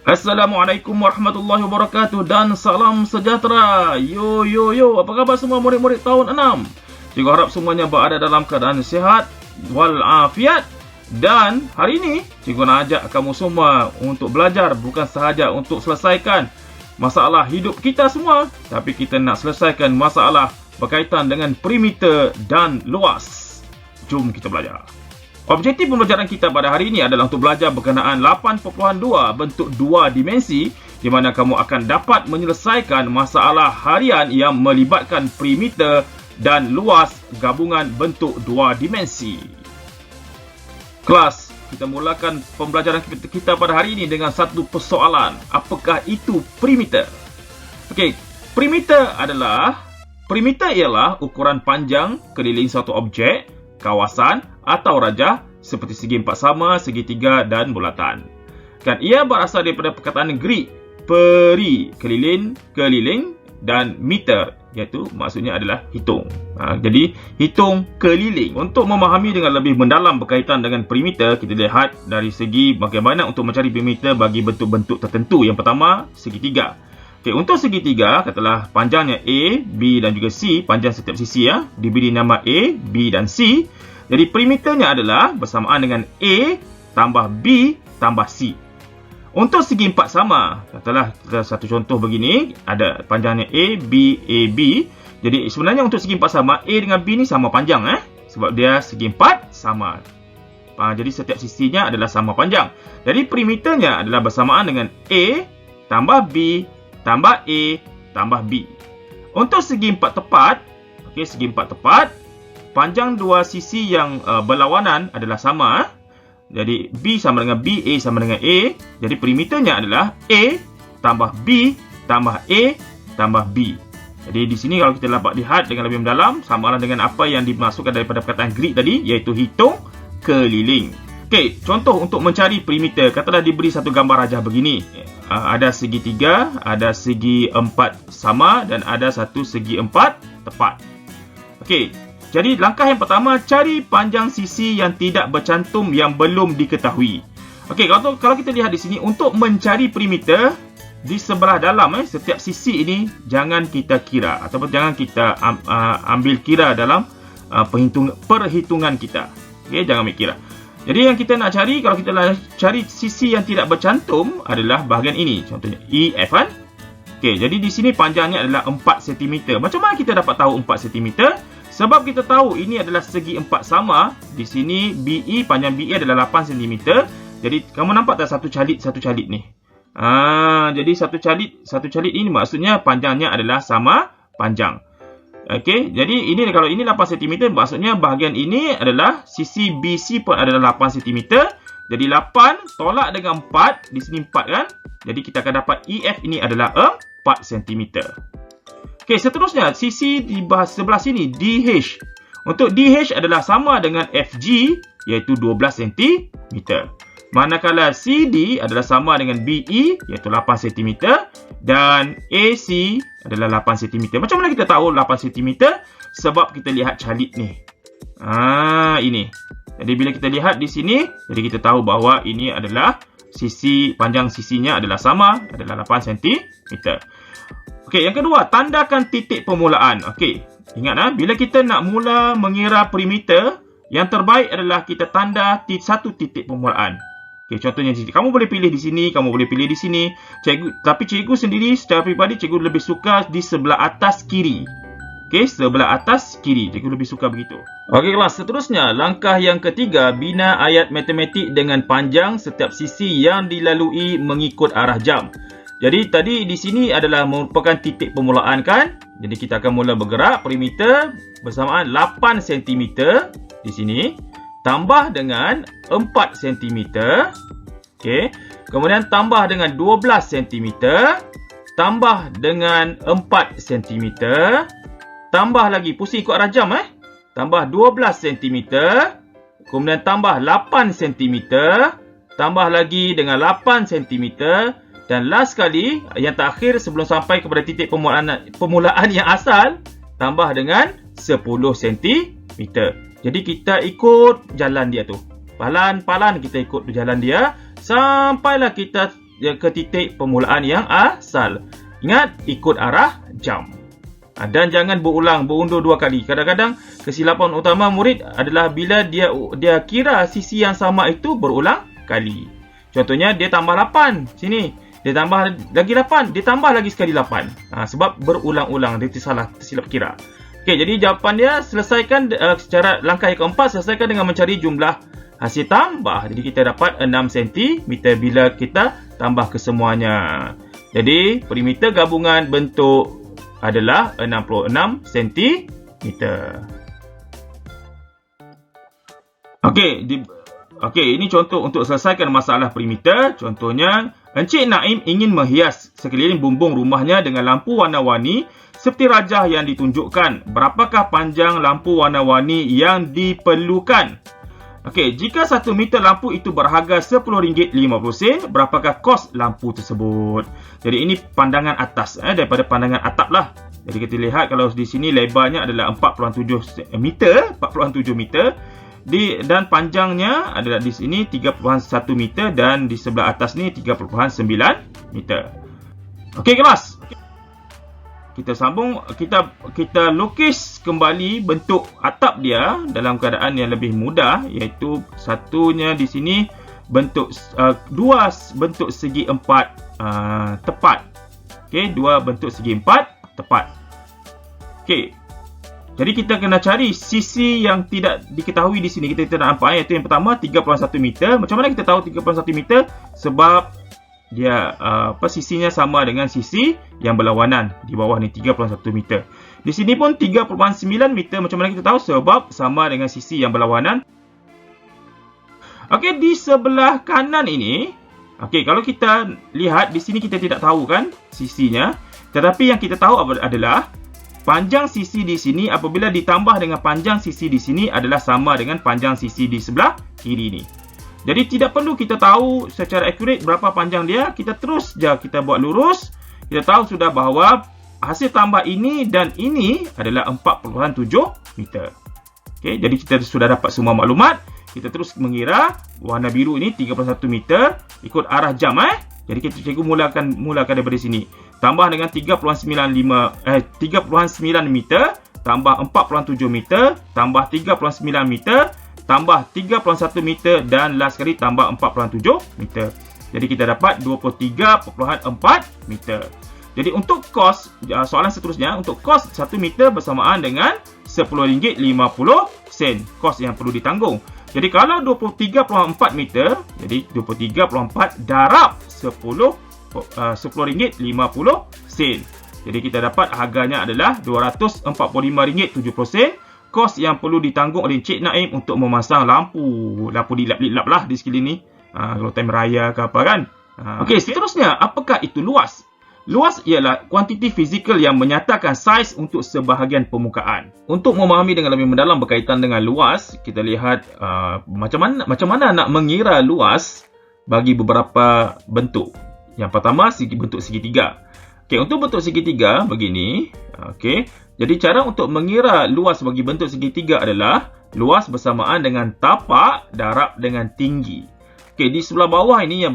Assalamualaikum warahmatullahi wabarakatuh dan salam sejahtera. Yo, apa khabar semua murid-murid tahun 6? Cikgu harap semuanya berada dalam keadaan sihat walafiat. Dan hari ini cikgu nak ajak kamu semua untuk belajar, bukan sahaja untuk selesaikan masalah hidup kita semua, tapi kita nak selesaikan masalah berkaitan dengan perimeter dan luas. Jom kita belajar. Objektif pembelajaran kita pada hari ini adalah untuk belajar berkenaan 8.2 bentuk dua dimensi, di mana kamu akan dapat menyelesaikan masalah harian yang melibatkan perimeter dan luas gabungan bentuk dua dimensi. Kelas, kita mulakan pembelajaran kita pada hari ini dengan satu persoalan. Apakah itu perimeter? Okey, perimeter ialah ukuran panjang keliling satu objek, kawasan atau rajah seperti segi empat sama, segitiga dan bulatan. Kan ia berasal daripada perkataan Greek peri, keliling dan meter, iaitu maksudnya adalah hitung. Jadi hitung keliling. Untuk memahami dengan lebih mendalam berkaitan dengan perimeter, kita lihat dari segi bagaimana untuk mencari perimeter bagi bentuk-bentuk tertentu. Yang pertama, segitiga. Okey, untuk segitiga, katalah panjangnya A, B dan juga C, panjang setiap sisi diberi nama A, B dan C. Jadi perimeternya adalah bersamaan dengan A tambah B tambah C. Untuk segi empat sama, katalah satu contoh begini, ada panjangnya A, B, A, B. Jadi sebenarnya untuk segi empat sama, A dengan B ni sama panjang sebab dia segi empat sama. Jadi setiap sisinya adalah sama panjang. Jadi perimeternya adalah bersamaan dengan A tambah B tambah A tambah B. Untuk segi empat tepat, segi empat tepat, panjang dua sisi yang berlawanan adalah sama. Jadi B sama dengan B, A sama dengan A. Jadi perimeternya adalah A tambah B tambah A tambah B. Jadi di sini kalau kita dapat lihat dengan lebih mendalam, samalah dengan apa yang dimasukkan daripada perkataan Greek tadi, iaitu hitung keliling. Okey, contoh untuk mencari perimeter, katalah diberi satu gambar rajah begini. Ada segitiga, ada segi empat sama dan ada satu segi empat tepat. Okey, jadi langkah yang pertama, cari panjang sisi yang tidak bercantum yang belum diketahui. Okey, kalau kita lihat di sini, untuk mencari perimeter di sebelah dalam setiap sisi ini jangan kita kira ataupun jangan kita ambil kira dalam perhitungan kita. Okey, jangan ambil kira. Jadi yang kita nak cari, kalau kita cari sisi yang tidak bercantum adalah bahagian ini. Contohnya EF kan. Okey, jadi di sini panjangnya adalah 4 cm. Macam mana kita dapat tahu 4 cm? Sebab kita tahu ini adalah segi empat sama. Di sini BE, panjang BE adalah 8 cm. Jadi kamu nampak tak satu calit ni? Jadi satu calit ini maksudnya panjangnya adalah sama panjang. Okey, jadi ini kalau ini 8 cm, maksudnya bahagian ini adalah sisi BC pun adalah 8 cm. Jadi 8 tolak dengan 4, di sini 4 kan? Jadi kita akan dapat EF ini adalah 4 cm. Okey, seterusnya sisi di sebelah sini DH. Untuk DH adalah sama dengan FG, iaitu 12 cm. Manakala CD adalah sama dengan BE, iaitu 8 cm. Dan AC adalah 8 cm. Macam mana kita tahu 8 cm? Sebab kita lihat calit ni. Ini. Jadi bila kita lihat di sini, jadi kita tahu bahawa ini adalah panjang sisinya adalah sama, adalah 8 cm. Okey, yang kedua, tandakan titik permulaan. Okey, ingat bila kita nak mula mengira perimeter, yang terbaik adalah kita tanda satu titik permulaan. Okey, contohnya kamu boleh pilih di sini, kamu boleh pilih di sini. Tapi cikgu sendiri secara peribadi, cikgu lebih suka di sebelah atas kiri. Okey, sebelah atas kiri. Cikgu lebih suka begitu. Okey, kelas seterusnya, langkah yang ketiga, bina ayat matematik dengan panjang setiap sisi yang dilalui mengikut arah jam. Jadi tadi di sini adalah merupakan titik permulaan kan? Jadi kita akan mula bergerak perimeter bersamaan 8 cm di sini tambah dengan 4 cm. Okey. Kemudian tambah dengan 12 cm, tambah dengan 4 cm, tambah lagi pusing ikut arah jam tambah 12 cm, kemudian tambah 8 cm, tambah lagi dengan 8 cm. Dan last sekali, yang terakhir sebelum sampai kepada titik permulaan yang asal, tambah dengan 10 cm. Jadi kita ikut jalan dia tu. Pelan-pelan kita ikut jalan dia sampailah kita ke titik permulaan yang asal. Ingat, ikut arah jam. Dan jangan berundur 2 kali. Kadang-kadang kesilapan utama murid adalah bila dia kira sisi yang sama itu berulang kali. Contohnya dia tambah 8 sini. Dia tambah lagi 8, dia tambah lagi sekali 8. Sebab berulang-ulang, dia tersilap kira. Okey, jadi jawapan dia selesaikan secara langkah yang keempat, selesaikan dengan mencari jumlah hasil tambah. Jadi kita dapat 6 cm bila kita tambah kesemuanya. Jadi perimeter gabungan bentuk adalah 66 cm. Okey, ini contoh untuk selesaikan masalah perimeter. Contohnya, Encik Naim ingin menghias sekeliling bumbung rumahnya dengan lampu warna-warni seperti rajah yang ditunjukkan. Berapakah panjang lampu warna-warni yang diperlukan? Okey, jika 1 meter lampu itu berharga RM10.50, berapakah kos lampu tersebut? Jadi ini pandangan atas daripada pandangan atap lah. Jadi kita lihat kalau di sini lebarnya adalah 47 meter, dan panjangnya adalah di sini 3.1 meter dan di sebelah atas ni 3.9 meter. Okey kelas. Kita sambung, kita lukis kembali bentuk atap dia dalam keadaan yang lebih mudah, iaitu satunya di sini bentuk dua bentuk segi 4 tepat. Okey, 2 bentuk segi 4 tepat. Okey. Jadi kita kena cari sisi yang tidak diketahui di sini. Kita tidak nampak, iaitu yang pertama 3.1 meter. Macam mana kita tahu 3.1 meter? Sebab dia sisinya sama dengan sisi yang berlawanan di bawah ni 3.1 meter. Di sini pun 3.9 meter. Macam mana kita tahu? Sebab sama dengan sisi yang berlawanan. Okey, di sebelah kanan ini, okey, kalau kita lihat di sini kita tidak tahu kan sisinya, tetapi yang kita tahu adalah panjang sisi di sini apabila ditambah dengan panjang sisi di sini adalah sama dengan panjang sisi di sebelah kiri ni. Jadi tidak perlu kita tahu secara akurat berapa panjang dia, kita terus je kita buat lurus. Kita tahu sudah bahawa hasil tambah ini dan ini adalah 4.7 meter. Okey, jadi kita sudah dapat semua maklumat. Kita terus mengira warna biru ini 3.1 meter ikut arah jam Jadi kita cikgu mulakan daripada sini. Tambah dengan 3.9 meter, tambah 4.7 meter, tambah 3.9 meter, tambah 3.1 meter dan last sekali tambah 4.7 meter. Jadi kita dapat 23.4 meter. Jadi untuk kos, soalan seterusnya, untuk kos 1 meter bersamaan dengan RM10.50, kos yang perlu ditanggung. Jadi kalau 23.4 meter, jadi 23.4 darab RM10.50. Jadi kita dapat harganya adalah RM245.70. Kos yang perlu ditanggung oleh Encik Naim untuk memasang lampu dilap-lilap lah di sekeliling ni. Kalau time raya ke apa kan. Okey, seterusnya, apakah itu luas? Luas ialah kuantiti fizikal yang menyatakan saiz untuk sebahagian permukaan. Untuk memahami dengan lebih mendalam berkaitan dengan luas, kita lihat macam mana nak mengira luas bagi beberapa bentuk. Yang pertama, bentuk segitiga. Okey, untuk bentuk segitiga begini. Okey, jadi cara untuk mengira luas bagi bentuk segitiga adalah luas bersamaan dengan tapak darab dengan tinggi. Okey, di sebelah bawah ini yang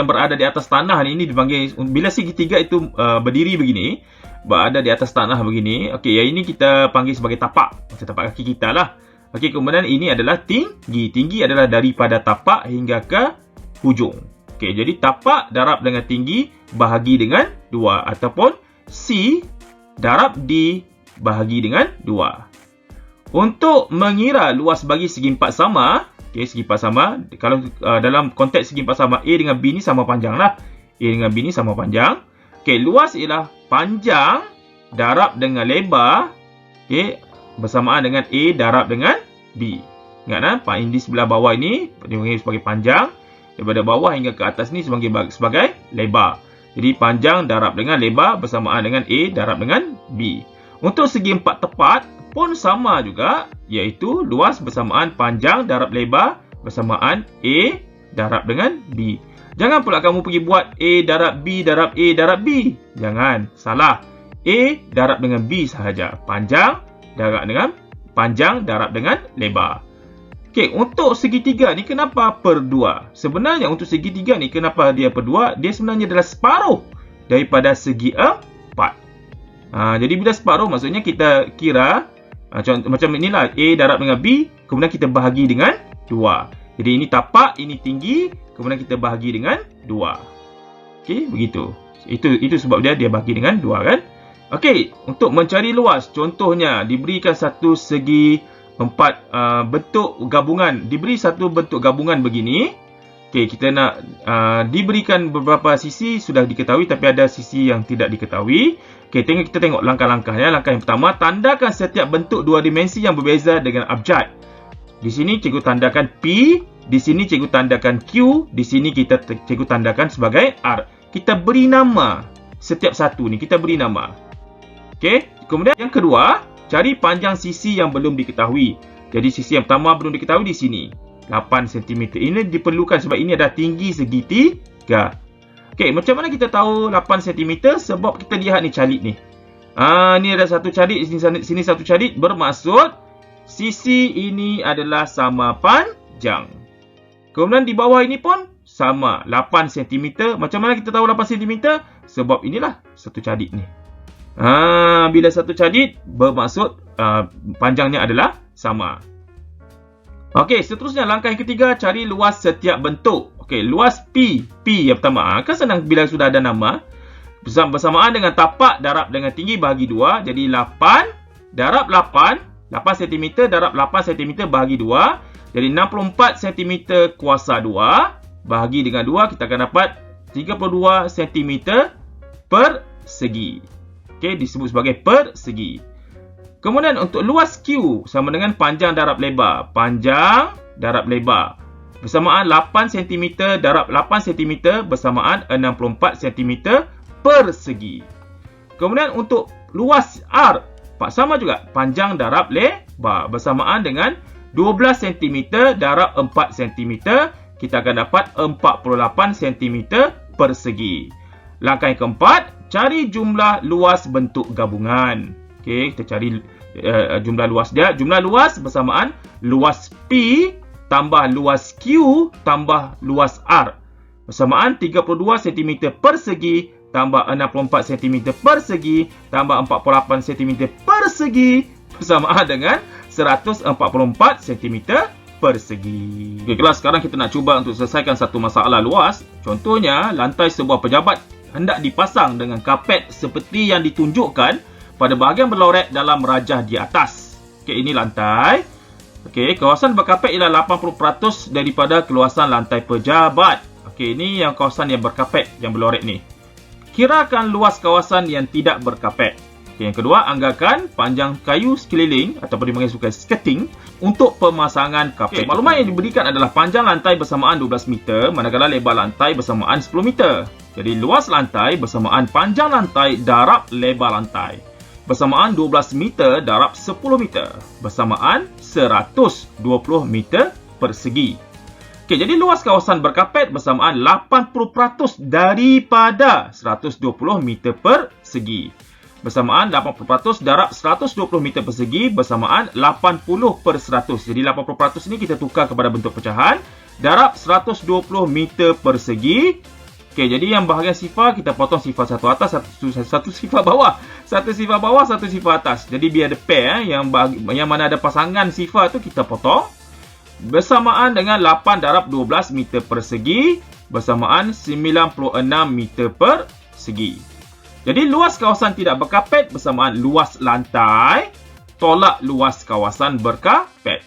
berada di atas tanah ini dipanggil, bila segitiga itu berdiri begini, berada di atas tanah begini. Okey, yang ini kita panggil sebagai tapak, macam tapak kaki kita lah. Okey, kemudian ini adalah tinggi. Tinggi adalah daripada tapak hingga ke hujung. Okey, jadi tapak darab dengan tinggi bahagi dengan 2 ataupun C darab D bahagi dengan 2. Untuk mengira luas bagi segi empat sama, okey, segi empat sama, kalau dalam konteks segi empat sama, A dengan B ni sama panjang lah. A dengan B ni sama panjang. Okey, luas ialah panjang darab dengan lebar, okey, bersamaan dengan A darab dengan B. Ingat di sebelah bawah ini dipanggil sebagai panjang, daripada bawah hingga ke atas ni sebagai lebar. Jadi panjang darab dengan lebar bersamaan dengan A darab dengan B. Untuk segi empat tepat pun sama juga, iaitu luas bersamaan panjang darab lebar bersamaan A darab dengan B. Jangan pula kamu pergi buat A darab B darab A darab B. Jangan, salah. A darab dengan B sahaja. Panjang darab dengan panjang darab dengan lebar. Okey, untuk segitiga ni kenapa per 2? Sebenarnya untuk segitiga ni kenapa dia per 2? Dia sebenarnya adalah separuh daripada segi 4. Jadi bila separuh maksudnya kita kira macam inilah, A darab dengan B, kemudian kita bahagi dengan 2. Jadi ini tapak, ini tinggi, kemudian kita bahagi dengan 2. Okey, begitu. Itu sebab dia bahagi dengan 2 kan? Okey, untuk mencari luas, contohnya diberikan satu segi 4 bentuk gabungan. Diberi satu bentuk gabungan begini. Okey, kita nak diberikan beberapa sisi sudah diketahui, tapi ada sisi yang tidak diketahui. Okey, kita tengok langkah-langkahnya. Langkah yang pertama, tandakan setiap bentuk dua dimensi yang berbeza dengan abjad. Di sini cikgu tandakan P, di sini cikgu tandakan Q, di sini cikgu tandakan sebagai R. Kita beri nama setiap satu ni, kita beri nama. Okey, kemudian yang kedua, cari panjang sisi yang belum diketahui. Jadi sisi yang pertama belum diketahui di sini, 8 cm. Ini diperlukan sebab ini adalah tinggi segitiga. Okey, macam mana kita tahu 8 cm? Sebab kita lihat ni calit ni. Ni ada satu calit, sini satu calit, bermaksud sisi ini adalah sama panjang. Kemudian di bawah ini pun sama, 8 cm. Macam mana kita tahu 8 cm? Sebab inilah satu calit ni. Bila satu calit, bermaksud panjangnya adalah sama. Okey, seterusnya langkah yang ketiga, cari luas setiap bentuk. Okey, luas P yang pertama. Kan senang bila sudah ada nama. Bersamaan dengan tapak darab dengan tinggi bahagi 2. Jadi 8 darab 8 cm darab 8 cm bahagi 2. Jadi 64 cm kuasa 2. Bahagi dengan 2, kita akan dapat 32 cm persegi. Okey, disebut sebagai persegi. Kemudian untuk luas Q sama dengan panjang darab lebar. Panjang darab lebar. Bersamaan 8 cm darab 8 cm bersamaan 64 cm persegi. Kemudian untuk luas R, sama juga. Panjang darab lebar. Bersamaan dengan 12 cm darab 4 cm. Kita akan dapat 48 cm persegi. Langkah yang keempat, cari jumlah luas bentuk gabungan. Okey, kita cari jumlah luas dia. Jumlah luas bersamaan luas P tambah luas Q tambah luas R. Bersamaan 32 cm persegi tambah 64 cm persegi tambah 48 cm persegi bersamaan dengan 144 cm persegi. Okey, kelas, sekarang kita nak cuba untuk selesaikan satu masalah luas. Contohnya, lantai sebuah pejabat hendak dipasang dengan kapet seperti yang ditunjukkan pada bahagian berlorek dalam rajah di atas. Okey, ini lantai. Okey, kawasan berkapet ialah 80% daripada keluasan lantai pejabat. Okey, ini yang kawasan yang berkapet, yang berlorek ni. Kirakan luas kawasan yang tidak berkapet. Okey, yang kedua, anggarkan panjang kayu sekeliling ataupun dipanggil sebagai skirting untuk pemasangan kapet. Okey, maklumat yang diberikan adalah panjang lantai bersamaan 12 meter manakala lebar lantai bersamaan 10 meter. Jadi luas lantai bersamaan panjang lantai darab lebar lantai. Bersamaan 12 meter darab 10 meter. Bersamaan 120 meter persegi. Okey, jadi luas kawasan berkapet bersamaan 80% daripada 120 meter persegi. Bersamaan 80% darab 120 meter persegi bersamaan 80/100. Jadi 80% ini kita tukar kepada bentuk pecahan. Darab 120 meter persegi. Okey, jadi yang bahagian sifar kita potong sifar satu atas, satu sifar bawah. Satu sifar bawah, satu sifar atas. Jadi biar ada pair, yang mana ada pasangan sifar tu kita potong. Bersamaan dengan 8 darab 12 meter persegi bersamaan 96 meter persegi. Jadi luas kawasan tidak berkapet bersamaan luas lantai tolak luas kawasan berkapet.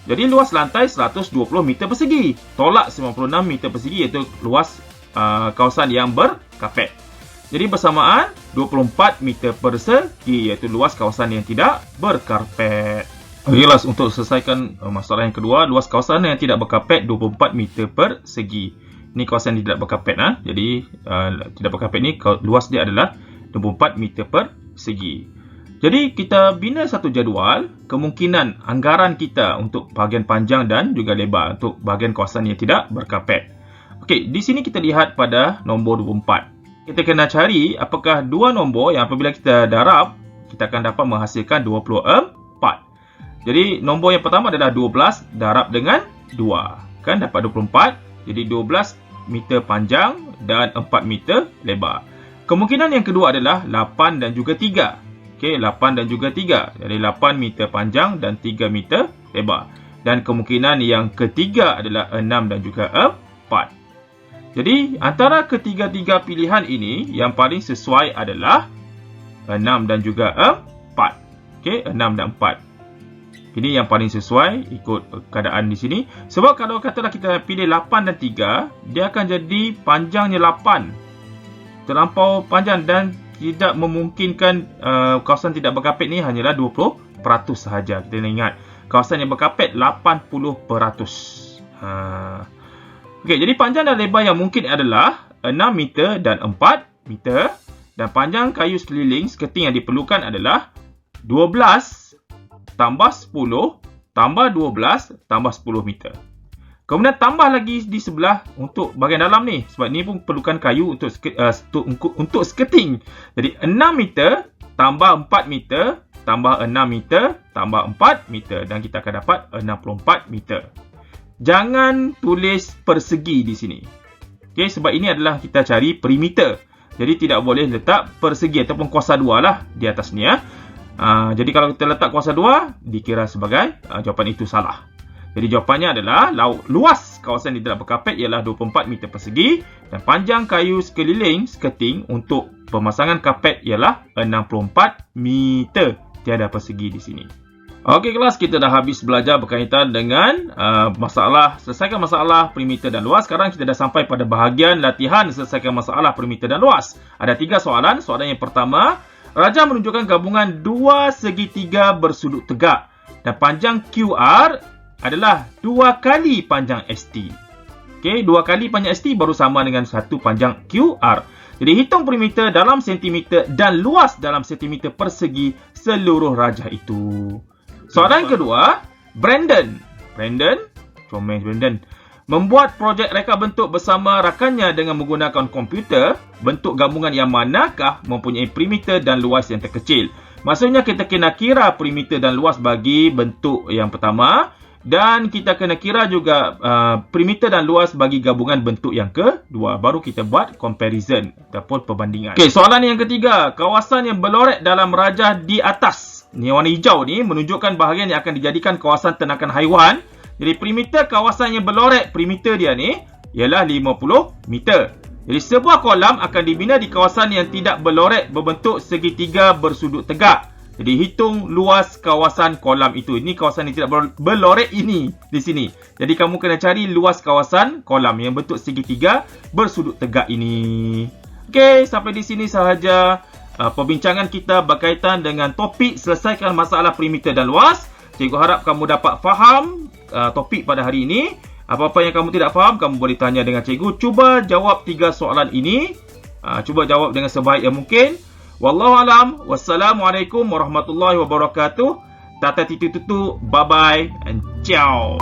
Jadi luas lantai 120 meter persegi tolak 96 meter persegi, iaitu luas kawasan yang berkapet. Jadi bersamaan 24 meter persegi, iaitu luas kawasan yang tidak berkarpet. Okeylah, untuk selesaikan masalah yang kedua, luas kawasan yang tidak berkarpet 24 meter persegi. Ini kawasan yang tidak berkarpet. Jadi tidak berkarpet ni luas dia adalah 24 meter persegi. Jadi kita bina satu jadual kemungkinan anggaran kita untuk bahagian panjang dan juga lebar untuk bahagian kawasan yang tidak berkarpet. Okey, di sini kita lihat pada nombor 24. Kita kena cari apakah dua nombor yang apabila kita darab, kita akan dapat menghasilkan 24. Jadi nombor yang pertama adalah 12 darab dengan 2. Kan dapat 24. Jadi 12 meter panjang dan 4 meter lebar. Kemungkinan yang kedua adalah 8 dan juga 3. Okey, 8 dan juga 3. Jadi 8 meter panjang dan 3 meter lebar. Dan kemungkinan yang ketiga adalah 6 dan juga 4. Jadi antara ketiga-tiga pilihan ini, yang paling sesuai adalah 6 dan juga 4. Okey, 6 dan 4. Ini yang paling sesuai ikut keadaan di sini. Sebab kalau katalah kita pilih 8 dan 3, dia akan jadi panjangnya 8. Terlampau panjang dan tidak memungkinkan kawasan tidak berkapit ni hanyalah 20% sahaja. Kita ingat, kawasan yang berkapit 80%. Okey, jadi panjang dan lebar yang mungkin adalah 6 meter dan 4 meter. Dan panjang kayu sekeliling skirting yang diperlukan adalah 12 tambah 10 tambah 12 tambah 10 meter. Kemudian tambah lagi di sebelah untuk bahagian dalam ni. Sebab ni pun perlukan kayu untuk skirting. Jadi 6 meter tambah 4 meter tambah 6 meter tambah 4 meter. Dan kita akan dapat 64 meter. Jangan tulis persegi di sini. Okay, sebab ini adalah kita cari perimeter. Jadi tidak boleh letak persegi ataupun kuasa 2 lah di atas ni. Jadi kalau kita letak kuasa 2, dikira sebagai jawapan itu salah. Jadi jawapannya adalah luas kawasan di dalam berkapit ialah 24 meter persegi dan panjang kayu sekeliling skirting untuk pemasangan kapet ialah 64 meter. Tiada persegi di sini. Okey kelas, kita dah habis belajar berkaitan dengan selesaikan masalah perimeter dan luas. Sekarang kita dah sampai pada bahagian latihan selesaikan masalah perimeter dan luas. Ada 3 soalan. Soalan yang pertama, raja menunjukkan gabungan 2 segitiga bersudut tegak dan panjang QR adalah 2 kali panjang ST. Okey, 2 kali panjang ST baru sama dengan 1 panjang QR. Jadi hitung perimeter dalam sentimeter dan luas dalam sentimeter persegi seluruh rajah itu. Soalan kedua, Brandon membuat projek reka bentuk bersama rakannya dengan menggunakan komputer. Bentuk gabungan yang manakah mempunyai perimeter dan luas yang terkecil? Maksudnya kita kena kira perimeter dan luas bagi bentuk yang pertama. Dan kita kena kira juga perimeter dan luas bagi gabungan bentuk yang kedua. Baru kita buat comparison ataupun perbandingan. Okey, soalan yang ketiga. Kawasan yang berloret dalam rajah di atas. Ni warna hijau ni menunjukkan bahagian yang akan dijadikan kawasan ternakan haiwan. Jadi perimeter kawasan yang berloret, perimeter dia ni ialah 50 meter. Jadi sebuah kolam akan dibina di kawasan yang tidak berloret berbentuk segitiga bersudut tegak. Jadi hitung luas kawasan kolam itu. Ini kawasan yang tidak berloret ini di sini. Jadi kamu kena cari luas kawasan kolam yang bentuk segitiga bersudut tegak ini. Okey, sampai di sini sahaja perbincangan kita berkaitan dengan topik selesaikan masalah perimeter dan luas. Cikgu harap kamu dapat faham topik pada hari ini. Apa-apa yang kamu tidak faham, kamu boleh tanya dengan cikgu. Cuba jawab 3 soalan ini. Cuba jawab dengan sebaik yang mungkin. Wallahualam. Wassalamualaikum warahmatullahi wabarakatuh. Tata titu tutu. Bye bye and ciao.